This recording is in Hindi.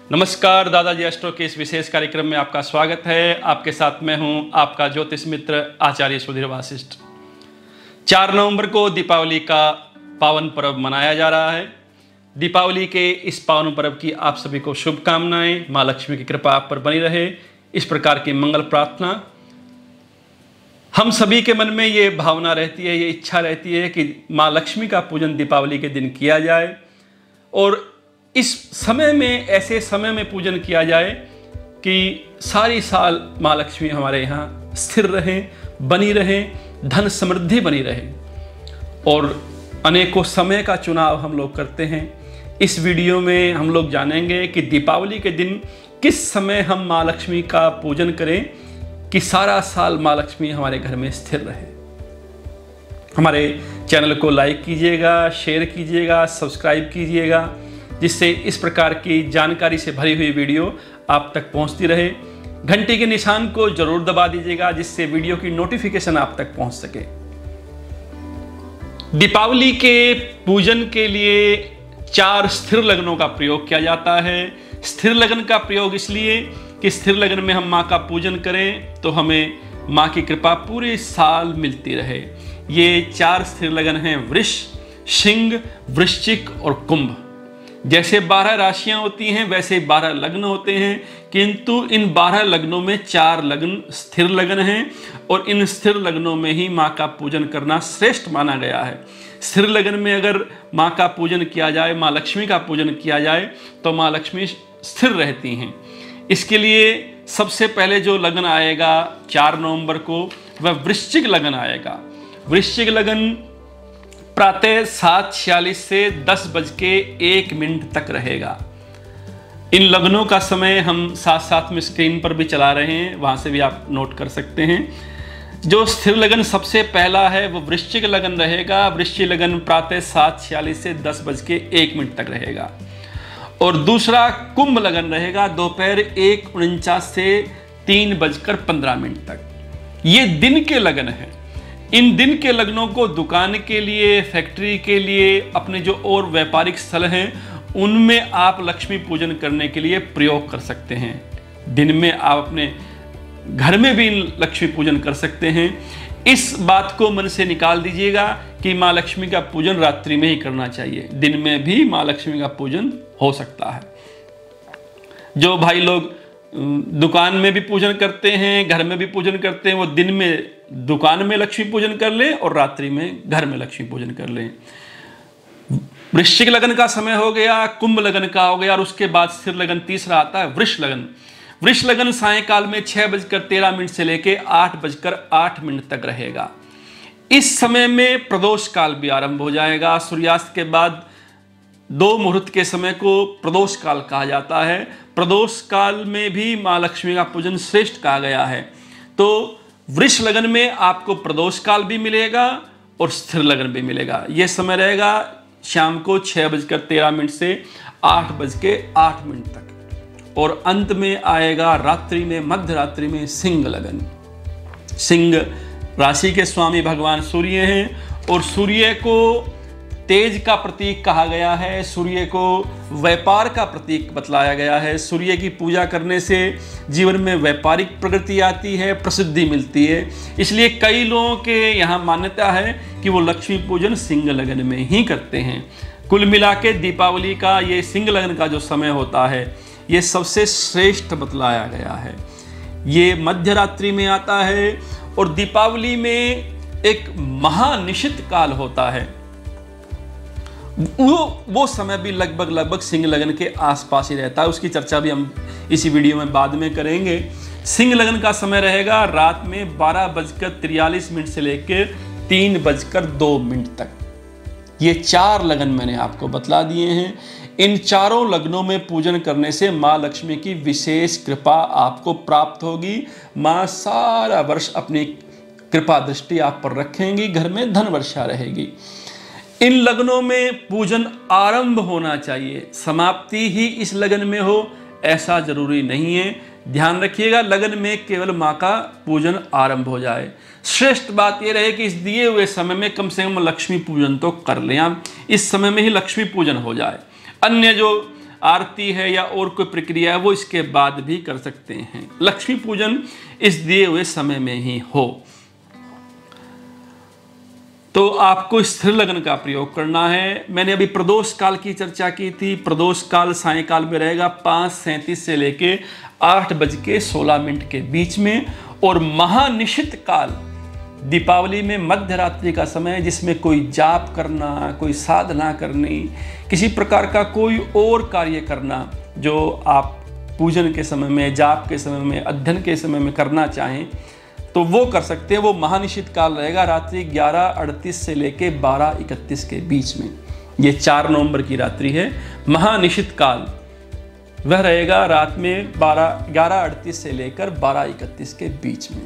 नमस्कार, दादाजी एस्ट्रो के इस विशेष कार्यक्रम में आपका स्वागत है। आपके साथ मैं हूं आपका ज्योतिष मित्र आचार्य सुधीर वासिष्ठ। 4 नवंबर को दीपावली का पावन पर्व मनाया जा रहा है। दीपावली के इस पावन पर्व की आप सभी को शुभकामनाएं। माँ लक्ष्मी की कृपा आप पर बनी रहे, इस प्रकार की मंगल प्रार्थना। हम सभी के मन में ये भावना रहती है, ये इच्छा रहती है कि माँ लक्ष्मी का पूजन दीपावली के दिन किया जाए और इस समय में, ऐसे समय में पूजन किया जाए कि सारी साल माँ लक्ष्मी हमारे यहाँ स्थिर रहें, बनी रहें, धन समृद्धि बनी रहे। और अनेकों समय का चुनाव हम लोग करते हैं। इस वीडियो में हम लोग जानेंगे कि दीपावली के दिन किस समय हम माँ लक्ष्मी का पूजन करें कि सारा साल माँ लक्ष्मी हमारे घर में स्थिर रहे। हमारे चैनल को लाइक कीजिएगा, शेयर कीजिएगा, सब्सक्राइब कीजिएगा, जिससे इस प्रकार की जानकारी से भरी हुई वीडियो आप तक पहुंचती रहे। घंटी के निशान को जरूर दबा दीजिएगा, जिससे वीडियो की नोटिफिकेशन आप तक पहुंच सके। दीपावली के पूजन के लिए 4 स्थिर लग्नों का प्रयोग किया जाता है। स्थिर लग्न का प्रयोग इसलिए कि स्थिर लग्न में हम माँ का पूजन करें तो हमें माँ की कृपा पूरे साल मिलती रहे। ये 4 स्थिर लग्न हैं वृष, सिंह, वृश्चिक और कुंभ। जैसे 12 राशियां होती हैं वैसे 12 लग्न होते हैं, किंतु इन 12 लग्नों में 4 लग्न स्थिर लग्न हैं और इन स्थिर लग्नों में ही माँ का पूजन करना श्रेष्ठ माना गया है। स्थिर लग्न में अगर माँ का पूजन किया जाए, माँ लक्ष्मी का पूजन किया जाए तो माँ लक्ष्मी स्थिर रहती हैं। इसके लिए सबसे पहले जो लग्न आएगा 4 नवंबर को, वह वृश्चिक लग्न आएगा। वृश्चिक लग्न प्रातः 7:46 से 10:01 तक रहेगा। इन लग्नों का समय हम साथ साथ में स्क्रीन पर भी चला रहे हैं, वहां से भी आप नोट कर सकते हैं। जो स्थिर लग्न सबसे पहला है वो वृश्चिक लग्न रहेगा। वृश्चिक लग्न प्रातः 7:46 से 10:01 तक रहेगा। और दूसरा कुंभ लग्न रहेगा दोपहर 1:49 से 3:15 तक। ये दिन के लग्न हैं। इन दिन के लग्नों को दुकान के लिए, फैक्ट्री के लिए, अपने जो और व्यापारिक स्थल हैं उनमें आप लक्ष्मी पूजन करने के लिए प्रयोग कर सकते हैं। दिन में आप अपने घर में भी लक्ष्मी पूजन कर सकते हैं। इस बात को मन से निकाल दीजिएगा कि माँ लक्ष्मी का पूजन रात्रि में ही करना चाहिए। दिन में भी माँ लक्ष्मी का पूजन हो सकता है। जो भाई लोग दुकान में भी पूजन करते हैं, घर में भी पूजन करते हैं, वो दिन में दुकान में लक्ष्मी पूजन कर लें और रात्रि में घर में लक्ष्मी पूजन कर लें। वृश्चिक लगन का समय हो गया, कुंभ लगन का हो गया और उसके बाद स्थिर लगन तीसरा आता है वृष लगन। वृष लगन सायंकाल में 6:13 से लेके 8:08 तक रहेगा। इस समय में प्रदोष काल भी आरंभ हो जाएगा। सूर्यास्त के बाद 2 मुहूर्त के समय को प्रदोष काल कहा जाता है। प्रदोष काल में भी माँ लक्ष्मी का पूजन श्रेष्ठ कहा गया है। तो वृष लगन में आपको प्रदोष काल भी मिलेगा और स्थिर लगन भी मिलेगा। यह समय रहेगा शाम को 6:13 से 8:08 तक। और अंत में आएगा रात्रि में, मध्य रात्रि में सिंह लगन। सिंह राशि के स्वामी भगवान सूर्य हैं और सूर्य को तेज का प्रतीक कहा गया है। सूर्य को व्यापार का प्रतीक बतलाया गया है। सूर्य की पूजा करने से जीवन में व्यापारिक प्रगति आती है, प्रसिद्धि मिलती है। इसलिए कई लोगों के यहाँ मान्यता है कि वो लक्ष्मी पूजन सिंह लगन में ही करते हैं। कुल मिला के दीपावली का ये सिंह लगन का जो समय होता है ये सबसे श्रेष्ठ बतलाया गया है। ये मध्य रात्रि में आता है और दीपावली में एक महानिशित काल होता है। वो समय भी लगभग सिंह लगन के आसपास ही रहता है। उसकी चर्चा भी हम इसी वीडियो में बाद में करेंगे। सिंह लगन का समय रहेगा रात में 12:43 से लेकर 3:02 तक। ये 4 लगन मैंने आपको बतला दिए हैं। इन चारों लग्नों में पूजन करने से माँ लक्ष्मी की विशेष कृपा आपको प्राप्त होगी। माँ सारा वर्ष अपनी कृपा दृष्टि आप पर रखेंगी, घर में धन वर्षा रहेगी। इन लगनों में पूजन आरंभ होना चाहिए, समाप्ति ही इस लगन में हो ऐसा जरूरी नहीं है। ध्यान रखिएगा, लगन में केवल माँ का पूजन आरंभ हो जाए। श्रेष्ठ बात यह रहे कि इस दिए हुए समय में कम से कम लक्ष्मी पूजन तो कर लें आप। इस समय में ही लक्ष्मी पूजन हो जाए। अन्य जो आरती है या और कोई प्रक्रिया है वो इसके बाद भी कर सकते हैं। लक्ष्मी पूजन इस दिए हुए समय में ही हो। तो आपको स्थिर लग्न का प्रयोग करना है। मैंने अभी प्रदोष काल की चर्चा की थी। प्रदोष काल सायंकाल में रहेगा 5:37 से लेके 8:16 के बीच में, और महानिशित काल दीपावली में मध्य रात्रि का समय है, जिसमें कोई जाप करना, कोई साधना करनी, किसी प्रकार का कोई और कार्य करना जो आप पूजन के समय में, जाप के समय में, अध्ययन के समय में करना चाहें तो वो कर सकते हैं। वो महानिशित काल रहेगा रात्रि 11:38 से लेके 12:31 के बीच में। ये 4 नवंबर की रात्रि है। महानिशित काल वह रहेगा रात में 11:38 से लेकर 12:31 के बीच में।